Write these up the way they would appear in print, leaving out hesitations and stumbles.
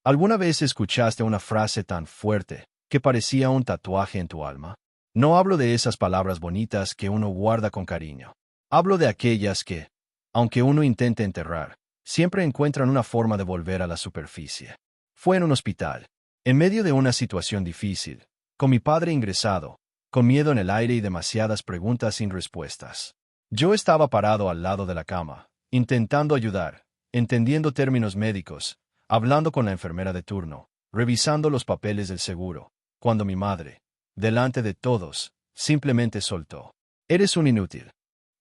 ¿Alguna vez escuchaste una frase tan fuerte que parecía un tatuaje en tu alma? No hablo de esas palabras bonitas que uno guarda con cariño. Hablo de aquellas que, aunque uno intente enterrar, siempre encuentran una forma de volver a la superficie. Fue en un hospital, en medio de una situación difícil, con mi padre ingresado, con miedo en el aire y demasiadas preguntas sin respuestas. Yo estaba parado al lado de la cama, intentando ayudar, entendiendo términos médicos, hablando con la enfermera de turno, revisando los papeles del seguro, cuando mi madre, delante de todos, simplemente soltó: «Eres un inútil».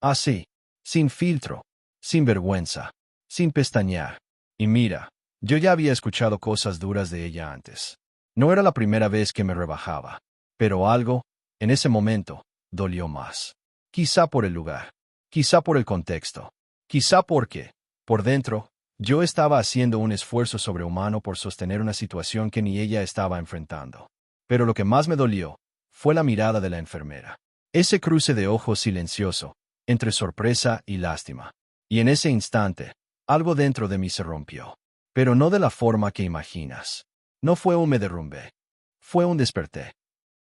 Así, sin filtro, sin vergüenza, sin pestañear. Y mira, yo ya había escuchado cosas duras de ella antes. No era la primera vez que me rebajaba, pero algo, en ese momento, dolió más. Quizá por el lugar, quizá por el contexto, quizá porque, por dentro, yo estaba haciendo un esfuerzo sobrehumano por sostener una situación que ni ella estaba enfrentando. Pero lo que más me dolió fue la mirada de la enfermera. Ese cruce de ojos silencioso, entre sorpresa y lástima. Y en ese instante, algo dentro de mí se rompió. Pero no de la forma que imaginas. No fue un me derrumbé. Fue un desperté.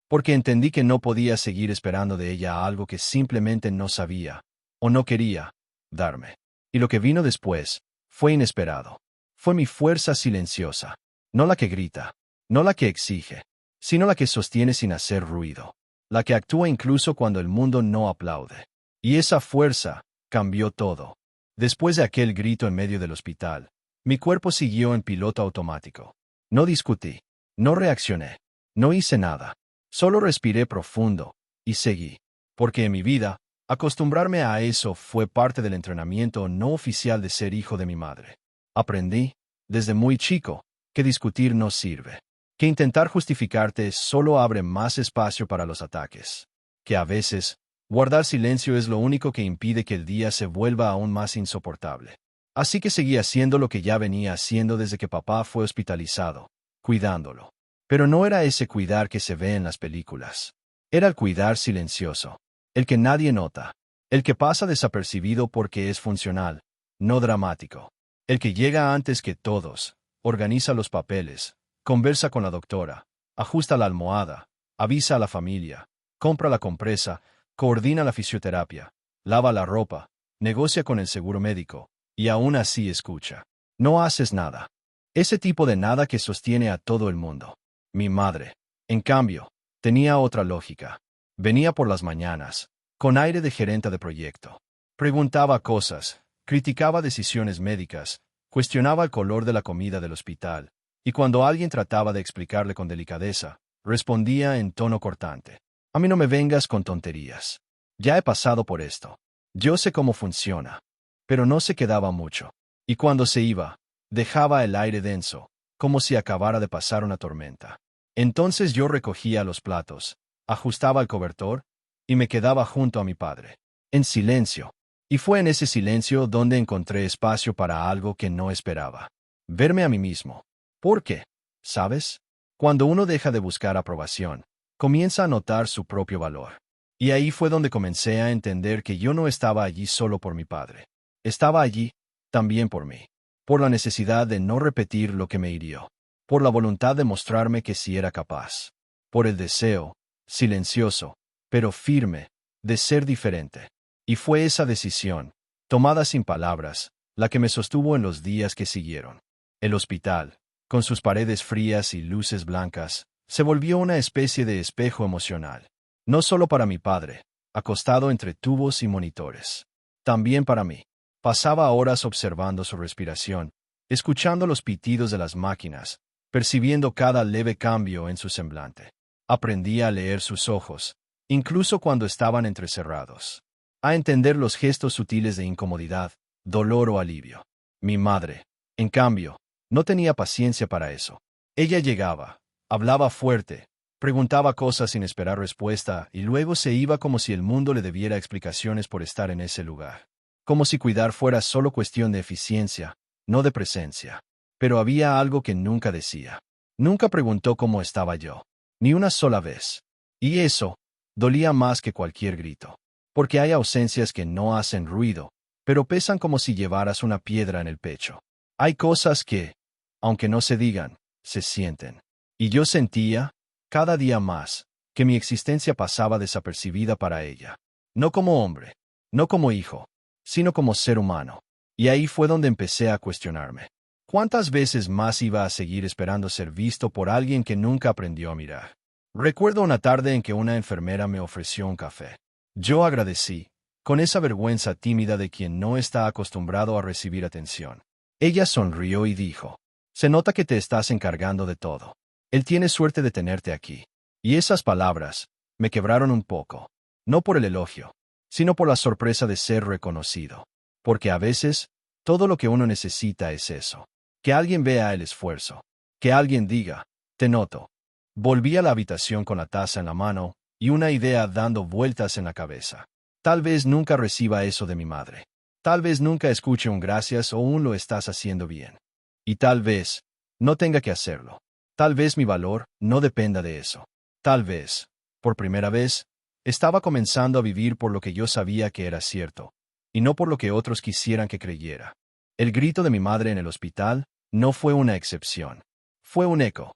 Porque entendí que no podía seguir esperando de ella algo que simplemente no sabía, o no quería, darme. Y lo que vino después fue inesperado. Fue mi fuerza silenciosa, no la que grita, no la que exige, sino la que sostiene sin hacer ruido, la que actúa incluso cuando el mundo no aplaude. Y esa fuerza cambió todo. Después de aquel grito en medio del hospital, mi cuerpo siguió en piloto automático. No discutí, no reaccioné, no hice nada. Solo respiré profundo y seguí. Porque en mi vida, acostumbrarme a eso fue parte del entrenamiento no oficial de ser hijo de mi madre. Aprendí, desde muy chico, que discutir no sirve. Que intentar justificarte solo abre más espacio para los ataques. Que a veces, guardar silencio es lo único que impide que el día se vuelva aún más insoportable. Así que seguí haciendo lo que ya venía haciendo desde que papá fue hospitalizado, cuidándolo. Pero no era ese cuidar que se ve en las películas. Era el cuidar silencioso. El que nadie nota. El que pasa desapercibido porque es funcional, no dramático. El que llega antes que todos, organiza los papeles, conversa con la doctora, ajusta la almohada, avisa a la familia, compra la compresa, coordina la fisioterapia, lava la ropa, negocia con el seguro médico, y aún así escucha. No haces nada. Ese tipo de nada que sostiene a todo el mundo. Mi madre, en cambio, tenía otra lógica. Venía por las mañanas, con aire de gerente de proyecto. Preguntaba cosas, criticaba decisiones médicas, cuestionaba el color de la comida del hospital, y cuando alguien trataba de explicarle con delicadeza, respondía en tono cortante: «A mí no me vengas con tonterías. Ya he pasado por esto. Yo sé cómo funciona». Pero no se quedaba mucho. Y cuando se iba, dejaba el aire denso, como si acabara de pasar una tormenta. Entonces yo recogía los platos, ajustaba el cobertor, y me quedaba junto a mi padre, en silencio. Y fue en ese silencio donde encontré espacio para algo que no esperaba. Verme a mí mismo. ¿Por qué? ¿Sabes? Cuando uno deja de buscar aprobación, comienza a notar su propio valor. Y ahí fue donde comencé a entender que yo no estaba allí solo por mi padre. Estaba allí, también por mí. Por la necesidad de no repetir lo que me hirió. Por la voluntad de mostrarme que sí era capaz. Por el deseo, silencioso, pero firme, de ser diferente. Y fue esa decisión, tomada sin palabras, la que me sostuvo en los días que siguieron. El hospital, con sus paredes frías y luces blancas, se volvió una especie de espejo emocional. No solo para mi padre, acostado entre tubos y monitores. También para mí. Pasaba horas observando su respiración, escuchando los pitidos de las máquinas, percibiendo cada leve cambio en su semblante. Aprendí a leer sus ojos, incluso cuando estaban entrecerrados. A entender los gestos sutiles de incomodidad, dolor o alivio. Mi madre, en cambio, no tenía paciencia para eso. Ella llegaba, hablaba fuerte, preguntaba cosas sin esperar respuesta y luego se iba como si el mundo le debiera explicaciones por estar en ese lugar. Como si cuidar fuera solo cuestión de eficiencia, no de presencia. Pero había algo que nunca decía. Nunca preguntó cómo estaba yo. Ni una sola vez. Y eso dolía más que cualquier grito. Porque hay ausencias que no hacen ruido, pero pesan como si llevaras una piedra en el pecho. Hay cosas que, aunque no se digan, se sienten. Y yo sentía, cada día más, que mi existencia pasaba desapercibida para ella. No como hombre, no como hijo, sino como ser humano. Y ahí fue donde empecé a cuestionarme. ¿Cuántas veces más iba a seguir esperando ser visto por alguien que nunca aprendió a mirar? Recuerdo una tarde en que una enfermera me ofreció un café. Yo agradecí, con esa vergüenza tímida de quien no está acostumbrado a recibir atención. Ella sonrió y dijo, «Se nota que te estás encargando de todo. Él tiene suerte de tenerte aquí». Y esas palabras me quebraron un poco, no por el elogio, sino por la sorpresa de ser reconocido. Porque a veces, todo lo que uno necesita es eso. Que alguien vea el esfuerzo. Que alguien diga, «Te noto». Volví a la habitación con la taza en la mano y una idea dando vueltas en la cabeza. Tal vez nunca reciba eso de mi madre. Tal vez nunca escuche un gracias o un lo estás haciendo bien. Y tal vez no tenga que hacerlo. Tal vez mi valor no dependa de eso. Tal vez, por primera vez, estaba comenzando a vivir por lo que yo sabía que era cierto, y no por lo que otros quisieran que creyera. El grito de mi madre en el hospital no fue una excepción. Fue un eco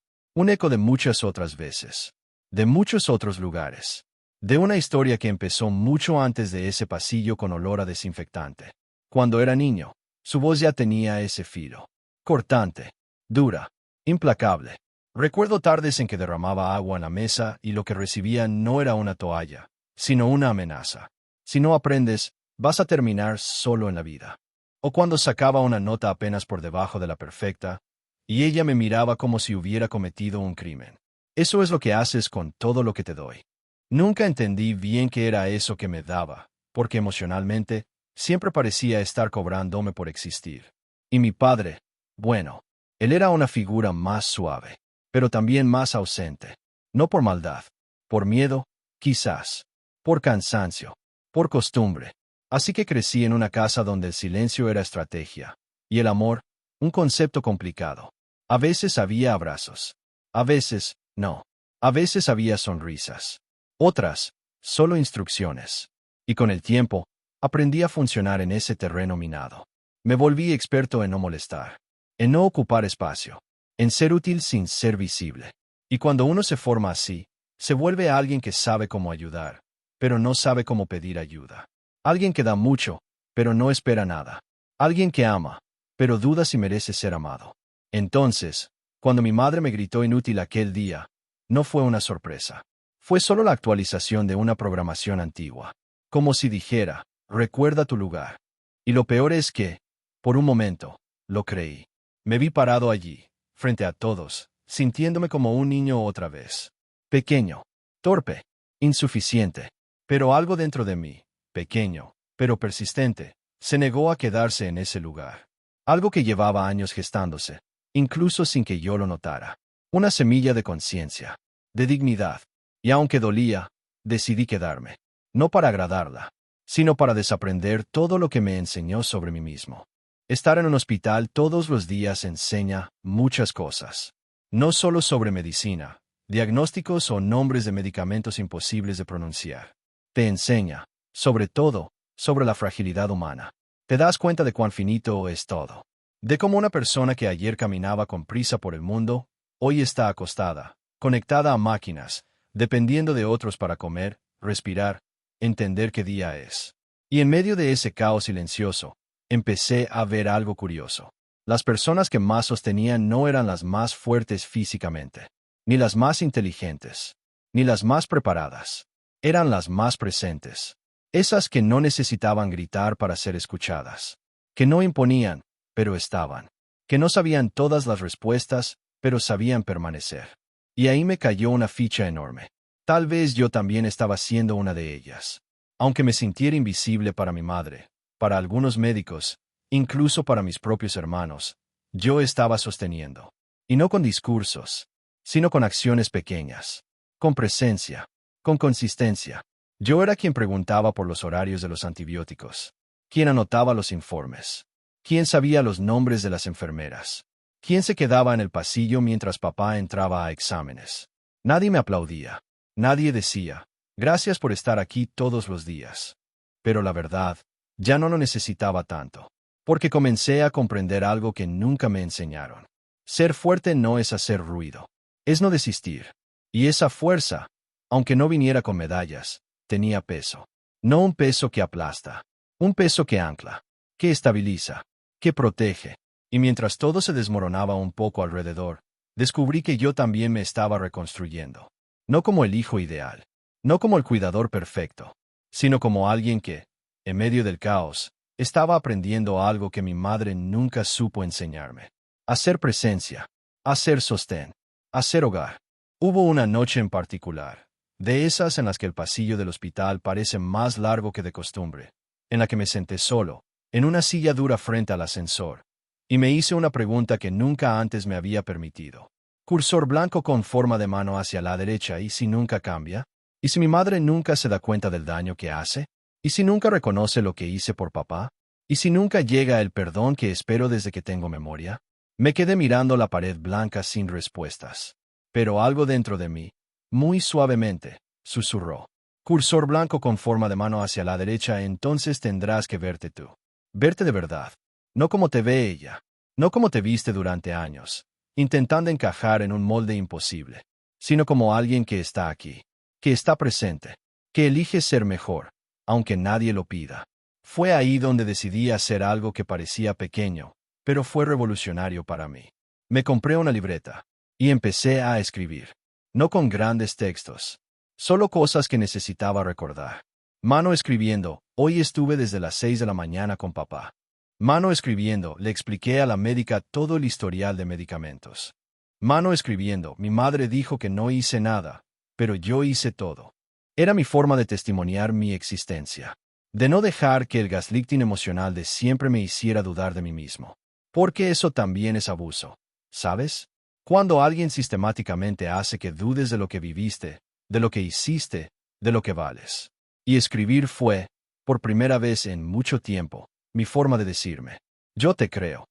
de muchas otras veces, de muchos otros lugares, de una historia que empezó mucho antes de ese pasillo con olor a desinfectante. Cuando era niño, su voz ya tenía ese filo, cortante, dura, implacable. Recuerdo tardes en que derramaba agua en la mesa y lo que recibía no era una toalla, sino una amenaza. Si no aprendes, vas a terminar solo en la vida. O cuando sacaba una nota apenas por debajo de la perfecta, y ella me miraba como si hubiera cometido un crimen. Eso es lo que haces con todo lo que te doy. Nunca entendí bien qué era eso que me daba, porque emocionalmente siempre parecía estar cobrándome por existir. Y mi padre, bueno, él era una figura más suave, pero también más ausente. No por maldad, por miedo, quizás, por cansancio, por costumbre. Así que crecí en una casa donde el silencio era estrategia, y el amor, un concepto complicado. A veces había abrazos. A veces, no. A veces había sonrisas. Otras, solo instrucciones. Y con el tiempo, aprendí a funcionar en ese terreno minado. Me volví experto en no molestar, en no ocupar espacio, en ser útil sin ser visible. Y cuando uno se forma así, se vuelve alguien que sabe cómo ayudar, pero no sabe cómo pedir ayuda. Alguien que da mucho, pero no espera nada. Alguien que ama, pero duda si merece ser amado. Entonces, cuando mi madre me gritó inútil aquel día, no fue una sorpresa. Fue solo la actualización de una programación antigua. Como si dijera, recuerda tu lugar. Y lo peor es que, por un momento, lo creí. Me vi parado allí, frente a todos, sintiéndome como un niño otra vez. Pequeño, torpe, insuficiente. Pero algo dentro de mí, pequeño, pero persistente, se negó a quedarse en ese lugar. Algo que llevaba años gestándose, incluso sin que yo lo notara. Una semilla de conciencia, de dignidad. Y aunque dolía, decidí quedarme. No para agradarla, sino para desaprender todo lo que me enseñó sobre mí mismo. Estar en un hospital todos los días enseña muchas cosas. No solo sobre medicina, diagnósticos o nombres de medicamentos imposibles de pronunciar. Te enseña, sobre todo, sobre la fragilidad humana. Te das cuenta de cuán finito es todo. De cómo una persona que ayer caminaba con prisa por el mundo, hoy está acostada, conectada a máquinas, dependiendo de otros para comer, respirar, entender qué día es. Y en medio de ese caos silencioso, empecé a ver algo curioso. Las personas que más sostenían no eran las más fuertes físicamente, ni las más inteligentes, ni las más preparadas. Eran las más presentes. Esas que no necesitaban gritar para ser escuchadas. Que no imponían, pero estaban. Que no sabían todas las respuestas, pero sabían permanecer. Y ahí me cayó una ficha enorme. Tal vez yo también estaba siendo una de ellas. Aunque me sintiera invisible para mi madre, para algunos médicos, incluso para mis propios hermanos, yo estaba sosteniendo. Y no con discursos, sino con acciones pequeñas. Con presencia, con consistencia. Yo era quien preguntaba por los horarios de los antibióticos. Quien anotaba los informes. Quien sabía los nombres de las enfermeras. Quien se quedaba en el pasillo mientras papá entraba a exámenes. Nadie me aplaudía. Nadie decía, gracias por estar aquí todos los días. Pero la verdad, ya no lo necesitaba tanto. Porque comencé a comprender algo que nunca me enseñaron. Ser fuerte no es hacer ruido. Es no desistir. Y esa fuerza, aunque no viniera con medallas, tenía peso. No un peso que aplasta. Un peso que ancla, que estabiliza, que protege. Y mientras todo se desmoronaba un poco alrededor, descubrí que yo también me estaba reconstruyendo. No como el hijo ideal, no como el cuidador perfecto, sino como alguien que, en medio del caos, estaba aprendiendo algo que mi madre nunca supo enseñarme. A ser presencia, a ser sostén, a ser hogar. Hubo una noche en particular, de esas en las que el pasillo del hospital parece más largo que de costumbre, en la que me senté solo, en una silla dura frente al ascensor, y me hice una pregunta que nunca antes me había permitido. Cursor blanco con forma de mano hacia la derecha, ¿y si nunca cambia? ¿Y si mi madre nunca se da cuenta del daño que hace? ¿Y si nunca reconoce lo que hice por papá? ¿Y si nunca llega el perdón que espero desde que tengo memoria? Me quedé mirando la pared blanca sin respuestas. Pero algo dentro de mí, muy suavemente, susurró. Cursor blanco con forma de mano hacia la derecha, entonces tendrás que verte tú. Verte de verdad. No como te ve ella. No como te viste durante años, intentando encajar en un molde imposible, sino como alguien que está aquí, que está presente, que elige ser mejor, aunque nadie lo pida. Fue ahí donde decidí hacer algo que parecía pequeño, pero fue revolucionario para mí. Me compré una libreta y empecé a escribir. No con grandes textos, solo cosas que necesitaba recordar. Mano escribiendo, hoy estuve desde las 6 de la mañana con papá. Mano escribiendo, le expliqué a la médica todo el historial de medicamentos. Mano escribiendo, mi madre dijo que no hice nada, pero yo hice todo. Era mi forma de testimoniar mi existencia. De no dejar que el gaslighting emocional de siempre me hiciera dudar de mí mismo. Porque eso también es abuso, ¿sabes? Cuando alguien sistemáticamente hace que dudes de lo que viviste, de lo que hiciste, de lo que vales. Y escribir fue, por primera vez en mucho tiempo, mi forma de decirme, yo te creo.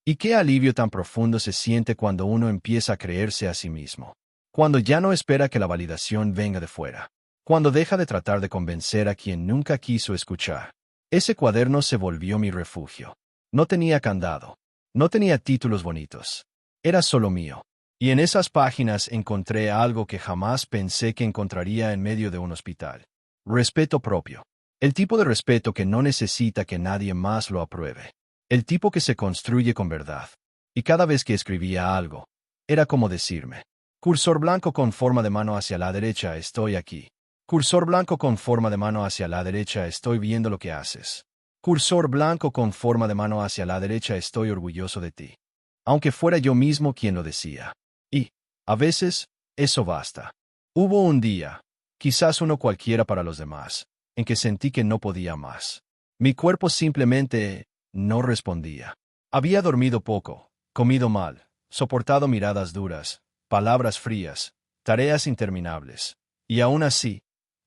Y qué alivio tan profundo se siente cuando uno empieza a creerse a sí mismo. Cuando ya no espera que la validación venga de fuera. Cuando deja de tratar de convencer a quien nunca quiso escuchar. Ese cuaderno se volvió mi refugio. No tenía candado. No tenía títulos bonitos. Era solo mío. Y en esas páginas encontré algo que jamás pensé que encontraría en medio de un hospital. Respeto propio. El tipo de respeto que no necesita que nadie más lo apruebe. El tipo que se construye con verdad. Y cada vez que escribía algo, era como decirme, cursor blanco con forma de mano hacia la derecha, estoy aquí. Cursor blanco con forma de mano hacia la derecha, estoy viendo lo que haces. Cursor blanco con forma de mano hacia la derecha, estoy orgulloso de ti. Aunque fuera yo mismo quien lo decía. Y, a veces, eso basta. Hubo un día, quizás uno cualquiera para los demás, en que sentí que no podía más. Mi cuerpo simplemente no respondía. Había dormido poco, comido mal, soportado miradas duras, palabras frías, tareas interminables. Y aún así,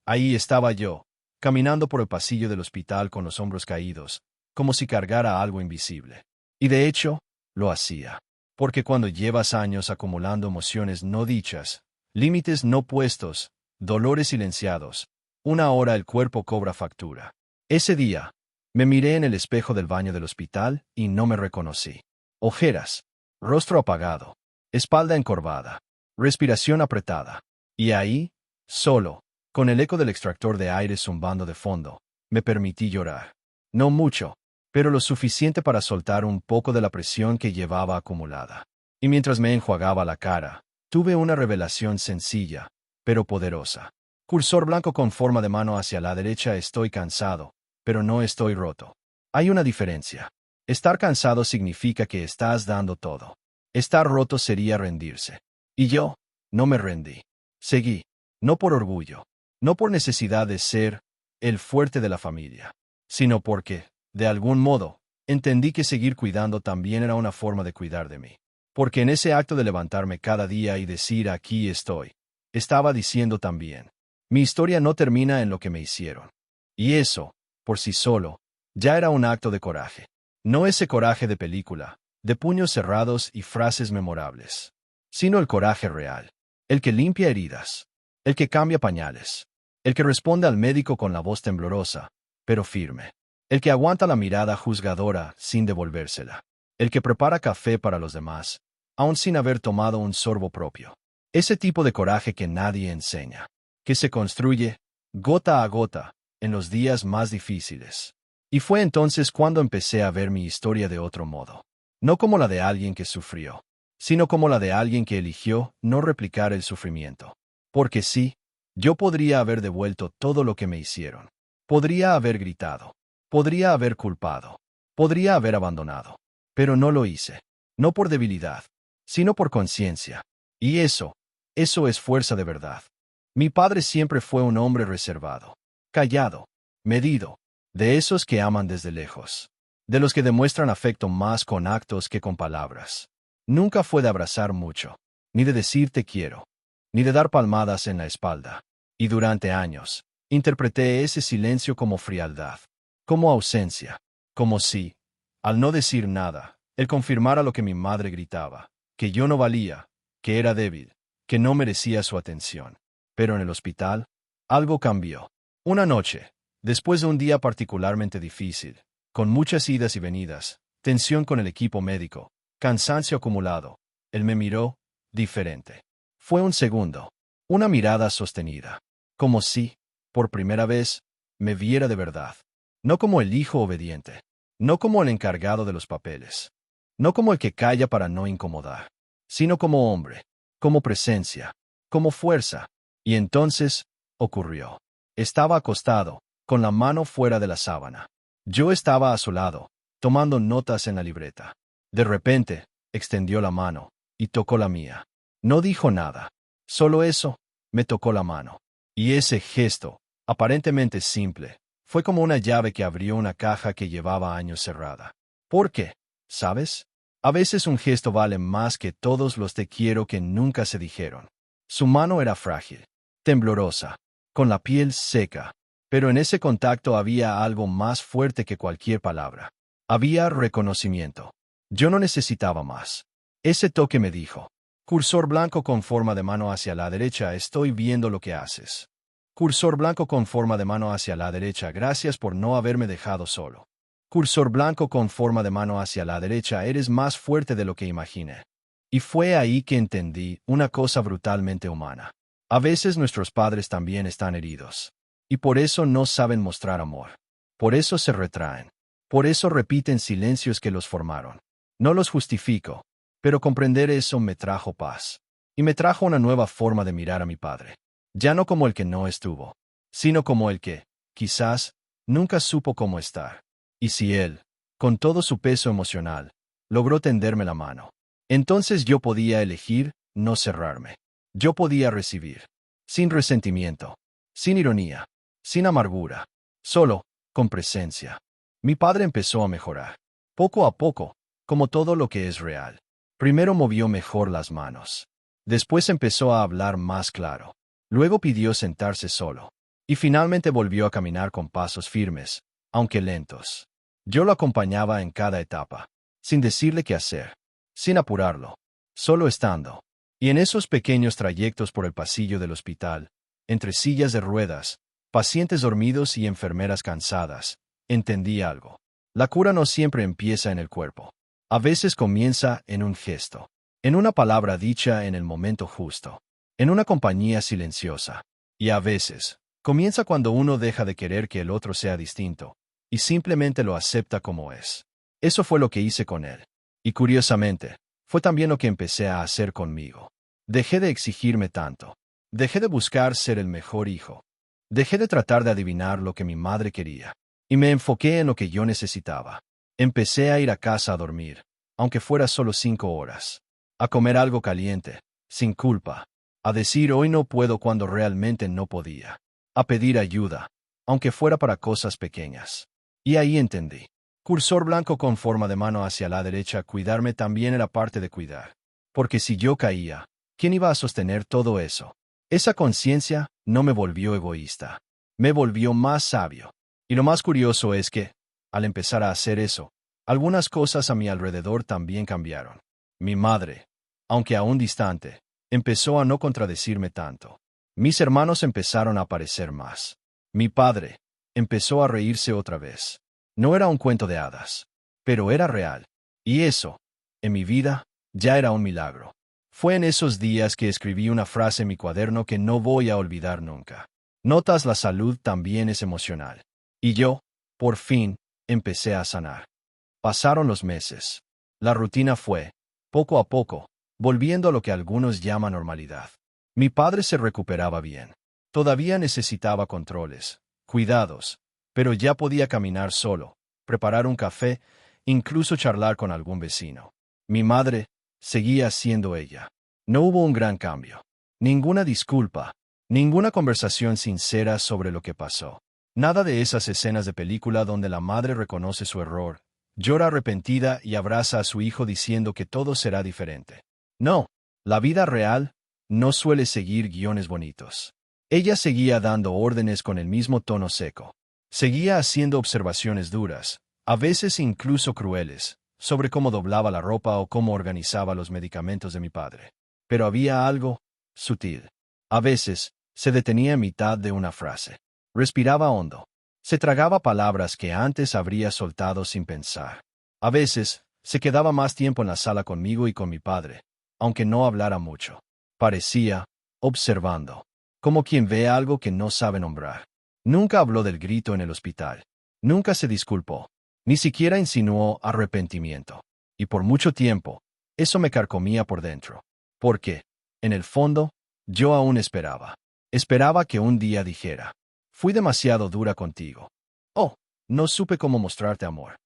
ahí estaba yo, caminando por el pasillo del hospital con los hombros caídos, como si cargara algo invisible. Y de hecho, lo hacía. Porque cuando llevas años acumulando emociones no dichas, límites no puestos, dolores silenciados, una hora el cuerpo cobra factura. Ese día, me miré en el espejo del baño del hospital y no me reconocí. Ojeras, rostro apagado, espalda encorvada, respiración apretada. Y ahí, solo, con el eco del extractor de aire zumbando de fondo, me permití llorar. No mucho, pero lo suficiente para soltar un poco de la presión que llevaba acumulada. Y mientras me enjuagaba la cara, tuve una revelación sencilla, pero poderosa. Cursor blanco con forma de mano hacia la derecha, estoy cansado, pero no estoy roto. Hay una diferencia. Estar cansado significa que estás dando todo. Estar roto sería rendirse. Y yo, no me rendí. Seguí, no por orgullo, no por necesidad de ser el fuerte de la familia, sino porque, de algún modo, entendí que seguir cuidando también era una forma de cuidar de mí. Porque en ese acto de levantarme cada día y decir aquí estoy, estaba diciendo también, mi historia no termina en lo que me hicieron. Y eso, por sí solo, ya era un acto de coraje. No ese coraje de película, de puños cerrados y frases memorables, sino el coraje real, el que limpia heridas, el que cambia pañales, el que responde al médico con la voz temblorosa, pero firme, el que aguanta la mirada juzgadora sin devolvérsela, el que prepara café para los demás, aún sin haber tomado un sorbo propio. Ese tipo de coraje que nadie enseña, que se construye, gota a gota, en los días más difíciles. Y fue entonces cuando empecé a ver mi historia de otro modo. No como la de alguien que sufrió, sino como la de alguien que eligió no replicar el sufrimiento. Porque sí, yo podría haber devuelto todo lo que me hicieron. Podría haber gritado. Podría haber culpado. Podría haber abandonado. Pero no lo hice. No por debilidad, sino por conciencia. Y eso es fuerza de verdad. Mi padre siempre fue un hombre reservado, callado, medido, de esos que aman desde lejos, de los que demuestran afecto más con actos que con palabras. Nunca fue de abrazar mucho, ni de decir te quiero, ni de dar palmadas en la espalda. Y durante años, interpreté ese silencio como frialdad, como ausencia, como si, al no decir nada, él confirmara lo que mi madre gritaba, que yo no valía, que era débil, que no merecía su atención. Pero en el hospital, algo cambió. Una noche, después de un día particularmente difícil, con muchas idas y venidas, tensión con el equipo médico, cansancio acumulado, él me miró, diferente. Fue un segundo, una mirada sostenida, como si, por primera vez, me viera de verdad. No como el hijo obediente, no como el encargado de los papeles, no como el que calla para no incomodar, sino como hombre, como presencia, como fuerza. Y entonces, ocurrió. Estaba acostado, con la mano fuera de la sábana. Yo estaba a su lado, tomando notas en la libreta. De repente, extendió la mano, y tocó la mía. No dijo nada. Solo eso, me tocó la mano. Y ese gesto, aparentemente simple, fue como una llave que abrió una caja que llevaba años cerrada. ¿Por qué? ¿Sabes? A veces un gesto vale más que todos los te quiero que nunca se dijeron. Su mano era frágil, temblorosa, con la piel seca, pero en ese contacto había algo más fuerte que cualquier palabra. Había reconocimiento. Yo no necesitaba más. Ese toque me dijo: cursor blanco con forma de mano hacia la derecha, estoy viendo lo que haces. Cursor blanco con forma de mano hacia la derecha, gracias por no haberme dejado solo. Cursor blanco con forma de mano hacia la derecha, eres más fuerte de lo que imaginé. Y fue ahí que entendí una cosa brutalmente humana. A veces nuestros padres también están heridos. Y por eso no saben mostrar amor. Por eso se retraen. Por eso repiten silencios que los formaron. No los justifico, pero comprender eso me trajo paz. Y me trajo una nueva forma de mirar a mi padre. Ya no como el que no estuvo, sino como el que, quizás, nunca supo cómo estar. Y si él, con todo su peso emocional, logró tenderme la mano, entonces yo podía elegir no cerrarme. Yo podía recibir, sin resentimiento, sin ironía, sin amargura, solo, con presencia. Mi padre empezó a mejorar, poco a poco, como todo lo que es real. Primero movió mejor las manos. Después empezó a hablar más claro. Luego pidió sentarse solo. Y finalmente volvió a caminar con pasos firmes, aunque lentos. Yo lo acompañaba en cada etapa, sin decirle qué hacer, sin apurarlo, solo estando. Y en esos pequeños trayectos por el pasillo del hospital, entre sillas de ruedas, pacientes dormidos y enfermeras cansadas, entendí algo. La cura no siempre empieza en el cuerpo. A veces comienza en un gesto, en una palabra dicha en el momento justo, en una compañía silenciosa. Y a veces, comienza cuando uno deja de querer que el otro sea distinto, y simplemente lo acepta como es. Eso fue lo que hice con él. Y curiosamente, fue también lo que empecé a hacer conmigo. Dejé de exigirme tanto. Dejé de buscar ser el mejor hijo. Dejé de tratar de adivinar lo que mi madre quería. Y me enfoqué en lo que yo necesitaba. Empecé a ir a casa a dormir, aunque fuera solo 5 horas. A comer algo caliente, sin culpa. A decir hoy no puedo cuando realmente no podía. A pedir ayuda, aunque fuera para cosas pequeñas. Y ahí entendí. Cursor blanco con forma de mano hacia la derecha, cuidarme también era parte de cuidar. Porque si yo caía, ¿quién iba a sostener todo eso? Esa conciencia no me volvió egoísta. Me volvió más sabio. Y lo más curioso es que, al empezar a hacer eso, algunas cosas a mi alrededor también cambiaron. Mi madre, aunque aún distante, empezó a no contradecirme tanto. Mis hermanos empezaron a aparecer más. Mi padre empezó a reírse otra vez. No era un cuento de hadas, pero era real. Y eso, en mi vida, Ya era un milagro. Fue en esos días que escribí una frase en mi cuaderno que no voy a olvidar nunca. Notas, la salud también es emocional. Y yo, por fin, empecé a sanar. Pasaron los meses. La rutina fue, poco a poco, volviendo a lo que algunos llaman normalidad. Mi padre se recuperaba bien. Todavía necesitaba controles, cuidados, pero ya podía caminar solo, preparar un café, incluso charlar con algún vecino. Mi madre seguía siendo ella. No hubo un gran cambio. Ninguna disculpa, ninguna conversación sincera sobre lo que pasó. Nada de esas escenas de película donde la madre reconoce su error, llora arrepentida y abraza a su hijo diciendo que todo será diferente. No, la vida real no suele seguir guiones bonitos. Ella seguía dando órdenes con el mismo tono seco. Seguía haciendo observaciones duras, a veces incluso crueles, sobre cómo doblaba la ropa o cómo organizaba los medicamentos de mi padre. Pero había algo sutil. A veces, se detenía en mitad de una frase. Respiraba hondo. Se tragaba palabras que antes habría soltado sin pensar. A veces, se quedaba más tiempo en la sala conmigo y con mi padre, aunque no hablara mucho. Parecía, observando, como quien ve algo que no sabe nombrar. Nunca habló del grito en el hospital. Nunca se disculpó. Ni siquiera insinuó arrepentimiento. Y por mucho tiempo, eso me carcomía por dentro. Porque, en el fondo, yo aún esperaba. Esperaba que un día dijera: fui demasiado dura contigo. Oh, no supe cómo mostrarte amor.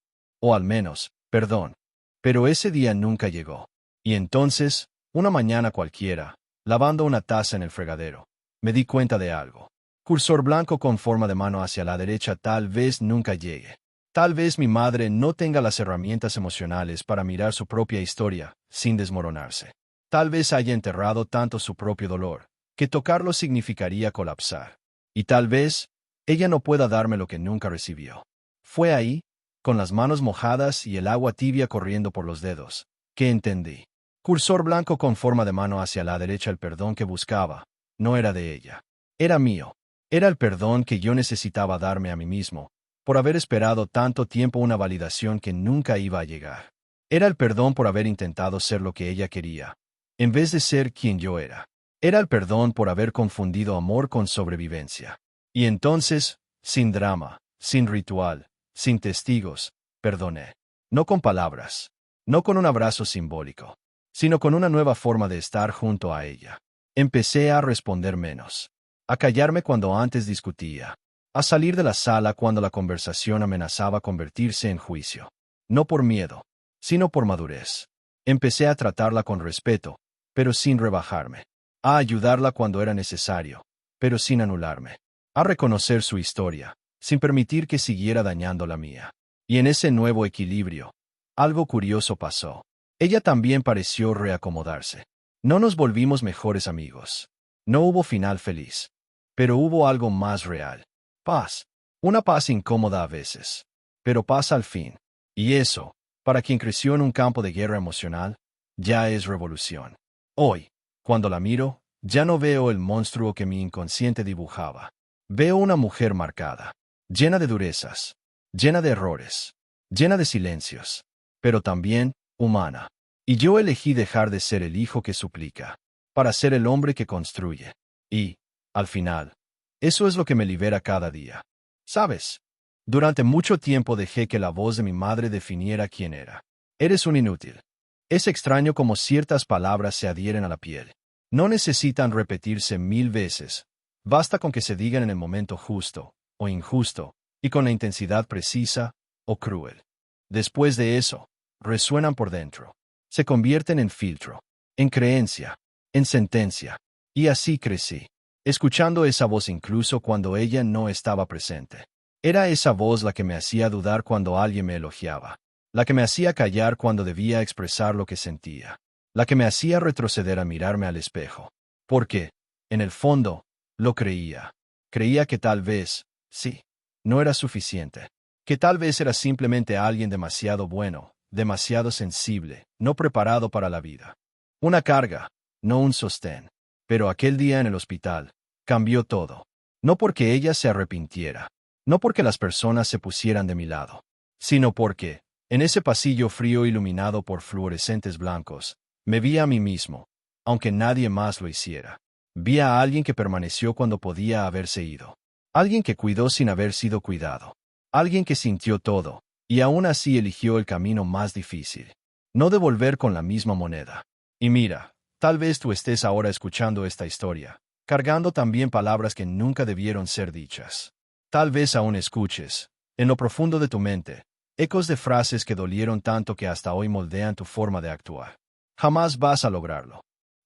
O al menos, perdón. Pero ese día nunca llegó. Y entonces, una mañana cualquiera, lavando una taza en el fregadero, me di cuenta de algo. Cursor blanco con forma de mano hacia la derecha, tal vez nunca llegue. Tal vez mi madre no tenga las herramientas emocionales para mirar su propia historia sin desmoronarse. Tal vez haya enterrado tanto su propio dolor, que tocarlo significaría colapsar. Y tal vez, ella no pueda darme lo que nunca recibió. Fue ahí, con las manos mojadas y el agua tibia corriendo por los dedos, que entendí. Cursor blanco con forma de mano hacia la derecha, el perdón que buscaba no era de ella. Era mío. Era el perdón que yo necesitaba darme a mí mismo, por haber esperado tanto tiempo una validación que nunca iba a llegar. Era el perdón por haber intentado ser lo que ella quería, en vez de ser quien yo era. Era el perdón por haber confundido amor con sobrevivencia. Y entonces, sin drama, sin ritual, sin testigos, perdoné. No con palabras, no con un abrazo simbólico, sino con una nueva forma de estar junto a ella. Empecé a responder menos, a callarme cuando antes discutía, a salir de la sala cuando la conversación amenazaba convertirse en juicio. No por miedo, sino por madurez. Empecé a tratarla con respeto, pero sin rebajarme. A ayudarla cuando era necesario, pero sin anularme. A reconocer su historia, sin permitir que siguiera dañando la mía. Y en ese nuevo equilibrio, algo curioso pasó. Ella también pareció reacomodarse. No nos volvimos mejores amigos. No hubo final feliz. Pero hubo algo más real. Paz. Una paz incómoda a veces. Pero paz al fin. Y eso, para quien creció en un campo de guerra emocional, ya es revolución. Hoy, cuando la miro, ya no veo el monstruo que mi inconsciente dibujaba. Veo una mujer marcada, llena de durezas, llena de errores, llena de silencios, pero también humana. Y yo elegí dejar de ser el hijo que suplica, para ser el hombre que construye. Y, al final, eso es lo que me libera cada día. ¿Sabes? Durante mucho tiempo dejé que la voz de mi madre definiera quién era. Eres un inútil. Es extraño cómo ciertas palabras se adhieren a la piel. No necesitan repetirse 1000 veces. Basta con que se digan en el momento justo, o injusto, y con la intensidad precisa, o cruel. Después de eso, resuenan por dentro. Se convierten en filtro, en creencia, en sentencia. Y así crecí, escuchando esa voz incluso cuando ella no estaba presente. Era esa voz la que me hacía dudar cuando alguien me elogiaba, la que me hacía callar cuando debía expresar lo que sentía, la que me hacía retroceder a mirarme al espejo. Porque, en el fondo, lo creía. Creía que tal vez, sí, no era suficiente. Que tal vez era simplemente alguien demasiado bueno, demasiado sensible, no preparado para la vida. Una carga, no un sostén. Pero aquel día en el hospital, cambió todo. No porque ella se arrepintiera, no porque las personas se pusieran de mi lado, sino porque, en ese pasillo frío iluminado por fluorescentes blancos, Me vi a mí mismo, aunque nadie más lo hiciera. Vi a alguien que permaneció cuando podía haberse ido. Alguien que cuidó sin haber sido cuidado. Alguien que sintió todo, y aún así eligió el camino más difícil. No devolver con la misma moneda. Y mira, tal vez tú estés ahora escuchando esta historia, cargando también palabras que nunca debieron ser dichas. Tal vez aún escuches, en lo profundo de tu mente, ecos de frases que dolieron tanto que hasta hoy moldean tu forma de actuar. Jamás vas a lograrlo.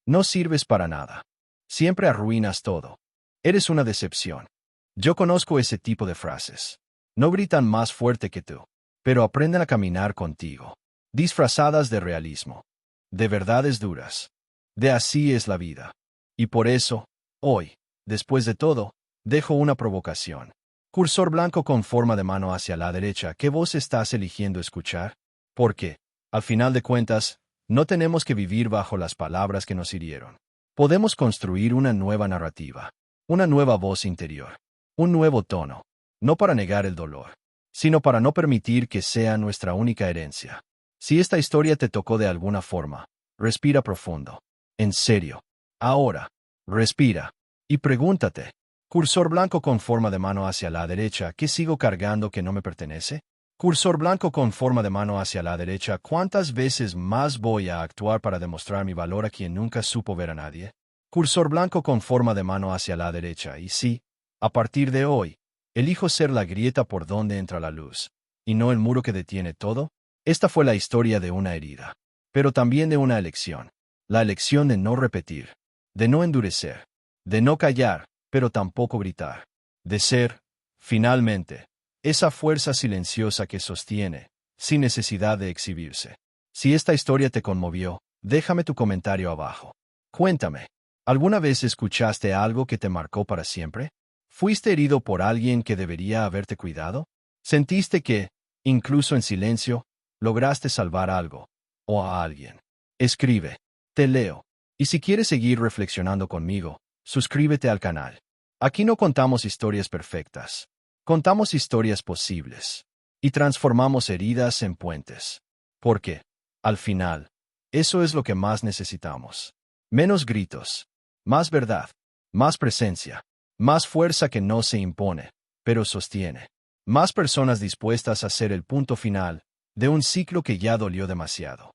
No sirves para nada. Siempre arruinas todo. Eres una decepción. Yo conozco ese tipo de frases. No gritan más fuerte que tú, pero aprenden a caminar contigo, disfrazadas de realismo, de verdades duras. De así es la vida. Y por eso, hoy, después de todo, dejo una provocación. Cursor blanco con forma de mano hacia la derecha, ¿qué voz estás eligiendo escuchar? Porque, al final de cuentas, no tenemos que vivir bajo las palabras que nos hirieron. Podemos construir una nueva narrativa, una nueva voz interior, un nuevo tono, no para negar el dolor, sino para no permitir que sea nuestra única herencia. Si esta historia te tocó de alguna forma, respira profundo. En serio. Ahora, respira. Y pregúntate, cursor blanco con forma de mano hacia la derecha, ¿qué sigo cargando que no me pertenece? Cursor blanco con forma de mano hacia la derecha, ¿cuántas veces más voy a actuar para demostrar mi valor a quien nunca supo ver a nadie? Cursor blanco con forma de mano hacia la derecha, y sí, a partir de hoy, elijo ser la grieta por donde entra la luz, y no el muro que detiene todo. Esta fue la historia de una herida, pero también de una elección. La elección de no repetir, de no endurecer, de no callar, pero tampoco gritar, de ser, finalmente, esa fuerza silenciosa que sostiene, sin necesidad de exhibirse. Si esta historia te conmovió, déjame tu comentario abajo. Cuéntame, ¿alguna vez escuchaste algo que te marcó para siempre? ¿Fuiste herido por alguien que debería haberte cuidado? ¿Sentiste que, incluso en silencio, lograste salvar algo o a alguien? Escribe, te leo. Y si quieres seguir reflexionando conmigo, suscríbete al canal. Aquí no contamos historias perfectas. Contamos historias posibles. Y transformamos heridas en puentes. Porque, al final, eso es lo que más necesitamos. Menos gritos. Más verdad. Más presencia. Más fuerza que no se impone, pero sostiene. Más personas dispuestas a ser el punto final de un ciclo que ya dolió demasiado.